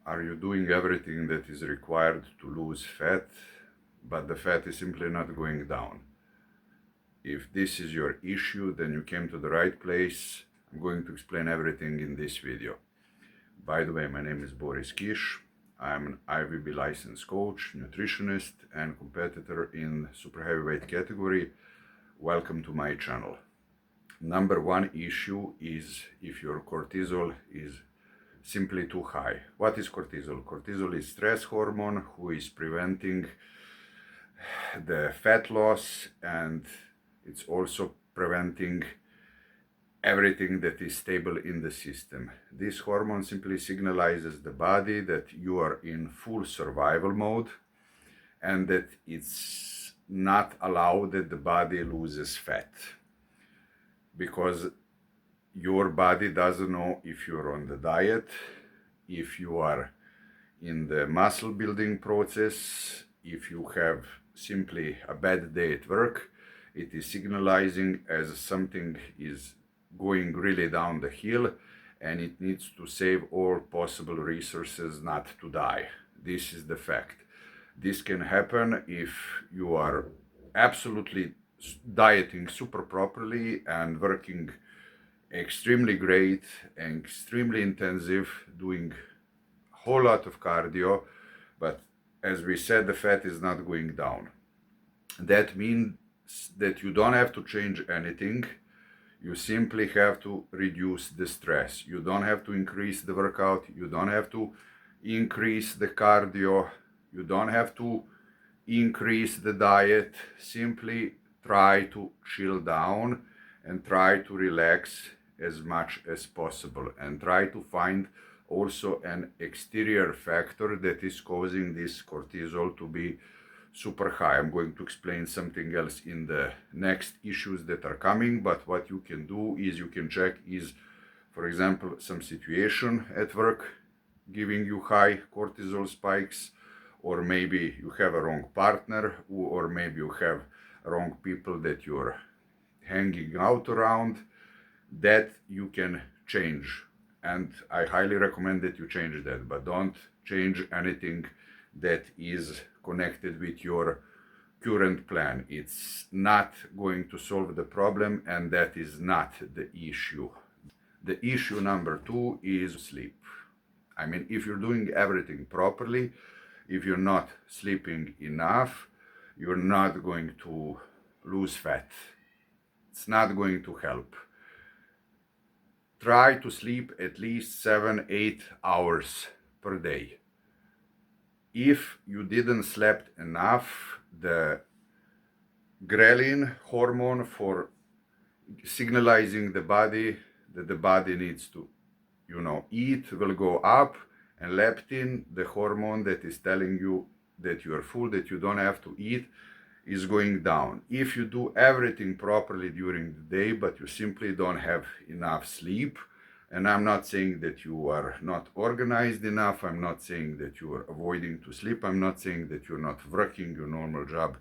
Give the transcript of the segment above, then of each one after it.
Are you doing everything that is required to lose fat, but the fat is simply not going down? If this is your issue, then you came to the right place. I'm going to explain everything in this video. By the way, my name is Boris Kish. I'm an IVB licensed coach, nutritionist, and competitor in super heavyweight category. Welcome to my channel. Number one issue is if your cortisol is simply too high. What is cortisol? Cortisol is stress hormone who is preventing the fat loss, and it's also preventing everything that is stable in the system. This hormone simply signalizes the body that you are in full survival mode and that it's not allowed that the body loses fat, because your body doesn't know if you're on the diet, if you are in the muscle building process, if you have simply a bad day at work. It is signalizing as something is going really down the hill and it needs to save all possible resources not to die. This is the fact. This can happen if you are absolutely dieting super properly and working extremely great and extremely intensive, doing a whole lot of cardio, but as we said, the fat is not going down. That means that you don't have to change anything. You simply have to reduce the stress. You don't have to increase the workout. You don't have to increase the cardio. You don't have to increase the diet. Simply try to chill down and try to relax as much as possible, and try to find also an exterior factor that is causing this cortisol to be super high. I'm going to explain something else in the next issues that are coming, but what you can do is you can check is, for example, some situation at work giving you high cortisol spikes, or maybe you have a wrong partner, or maybe you have wrong people that you're hanging out around. That you can change, and I highly recommend that you change that, but don't change anything that is connected with your current plan. It's not going to solve the problem, and that is not the issue. The issue number two is sleep. I mean, if you're doing everything properly, if you're not sleeping enough, you're not going to lose fat. It's not going to help. Try to sleep at least 7-8 hours per day. If you didn't sleep enough, the ghrelin hormone for signalizing the body that the body needs to, eat will go up, and leptin, the hormone that is telling you that you are full, that you don't have to eat, is going down. If you do everything properly during the day, but you simply don't have enough sleep, and I'm not saying that you are not organized enough, I'm not saying that you are avoiding to sleep, I'm not saying that you're not working your normal job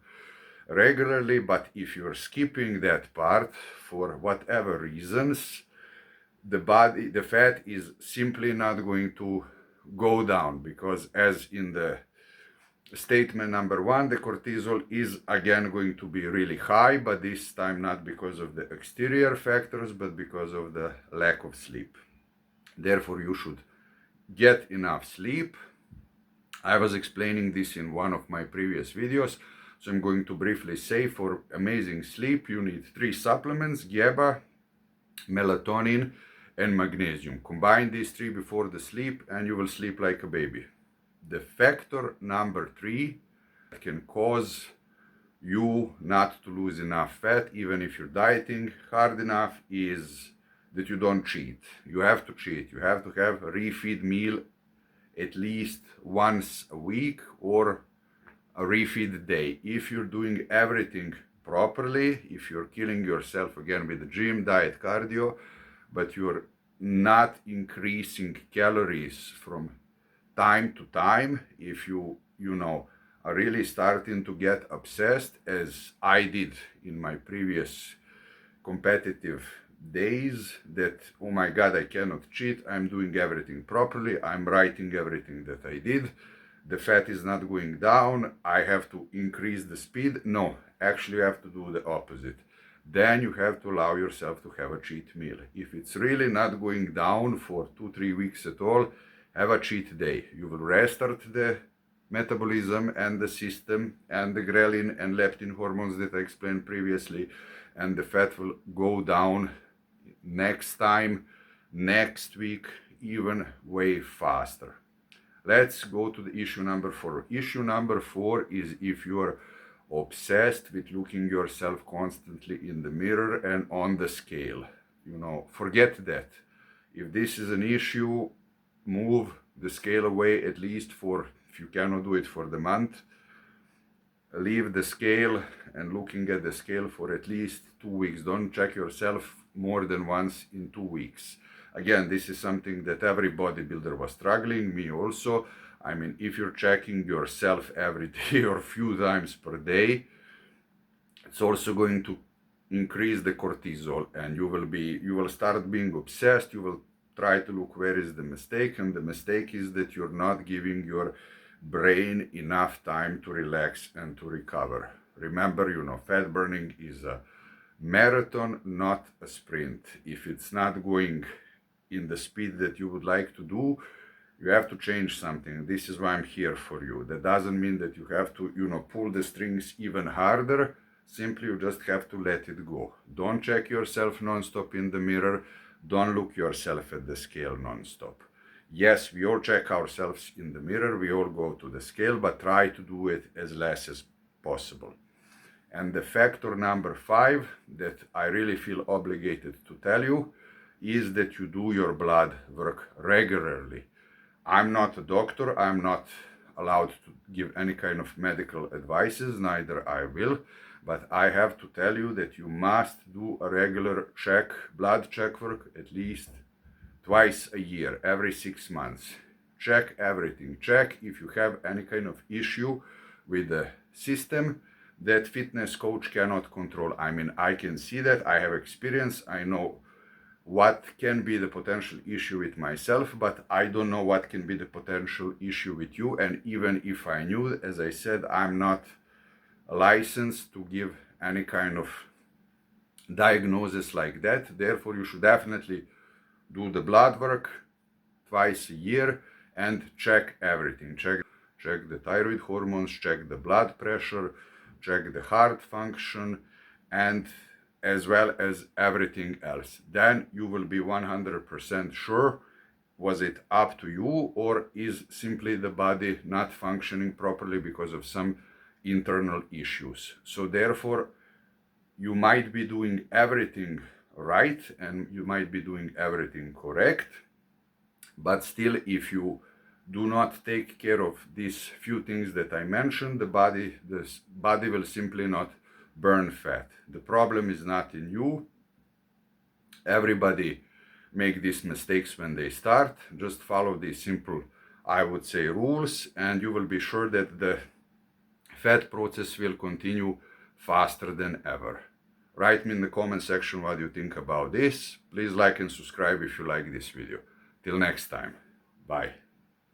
regularly, but if you're skipping that part for whatever reasons, the fat is simply not going to go down, because as in the statement number one, the cortisol is again going to be really high, but this time not because of the exterior factors, but because of the lack of sleep. Therefore, you should get enough sleep. I was explaining this in one of my previous videos, so I'm going to briefly say for amazing sleep, you need 3 supplements: GABA, melatonin, and magnesium. Combine these 3 before the sleep and you will sleep like a baby. The factor number 3 that can cause you not to lose enough fat, even if you're dieting hard enough, is that you don't cheat. You have to cheat. You have to have a refeed meal at least once a week, or a refeed day. If you're doing everything properly, if you're killing yourself again with the gym, diet, cardio, but you're not increasing calories from time to time, if you are really starting to get obsessed, as I did in my previous competitive days that, oh my God, I cannot cheat, I'm doing everything properly, I'm writing everything that I did, the fat is not going down, I have to increase the speed. No, actually you have to do the opposite. Then you have to allow yourself to have a cheat meal. If it's really not going down for 2-3 weeks at all, have a cheat day. You will restart the metabolism and the system and the ghrelin and leptin hormones that I explained previously, and the fat will go down next time, next week, even way faster. Let's go to the issue number 4. Issue number 4 is if you're obsessed with looking yourself constantly in the mirror and on the scale. Forget that. If this is an issue, move the scale away, at least for, if you cannot do it for the month, leave the scale and looking at the scale for at least 2 weeks. Don't check yourself more than once in 2 weeks. Again, this is something that every bodybuilder was struggling, me also. I mean, if you're checking yourself every day or a few times per day, it's also going to increase the cortisol, and you will start being obsessed. You will try to look where is the mistake, and the mistake is that you're not giving your brain enough time to relax and to recover. Remember, fat burning is a marathon, not a sprint. If it's not going in the speed that you would like to do, you have to change something. This is why I'm here for you. That doesn't mean that you have to, pull the strings even harder. Simply, you just have to let it go. Don't check yourself non-stop in the mirror. Don't look yourself at the scale non-stop. Yes, we all check ourselves in the mirror. We all go to the scale, but try to do it as less as possible. And the factor number 5 that I really feel obligated to tell you is that you do your blood work regularly. I'm not a doctor. I'm not allowed to give any kind of medical advices, neither I will, but I have to tell you that you must do a regular blood check work at least twice a year, every 6 months. Check everything. Check if you have any kind of issue with the system that fitness coach cannot control. I mean, I can see that, I have experience, I know what can be the potential issue with myself, but I don't know what can be the potential issue with you. And even if I knew, as I said, I'm not licensed to give any kind of diagnosis like that. Therefore, you should definitely do the blood work twice a year and check everything. Check the thyroid hormones, check the blood pressure, check the heart function, and as well as everything else. Then you will be 100% sure, was it up to you, or is simply the body not functioning properly because of some internal issues. So therefore, you might be doing everything right and you might be doing everything correct, but still, if you do not take care of these few things that I mentioned, the body will simply not burn fat. The problem is not in you. Everybody make these mistakes when they start. Just follow these simple, I would say, rules, and you will be sure that the fat process will continue faster than ever. Write me in the comment section what you think about this. Please like and subscribe if you like this video. Till next time. Bye.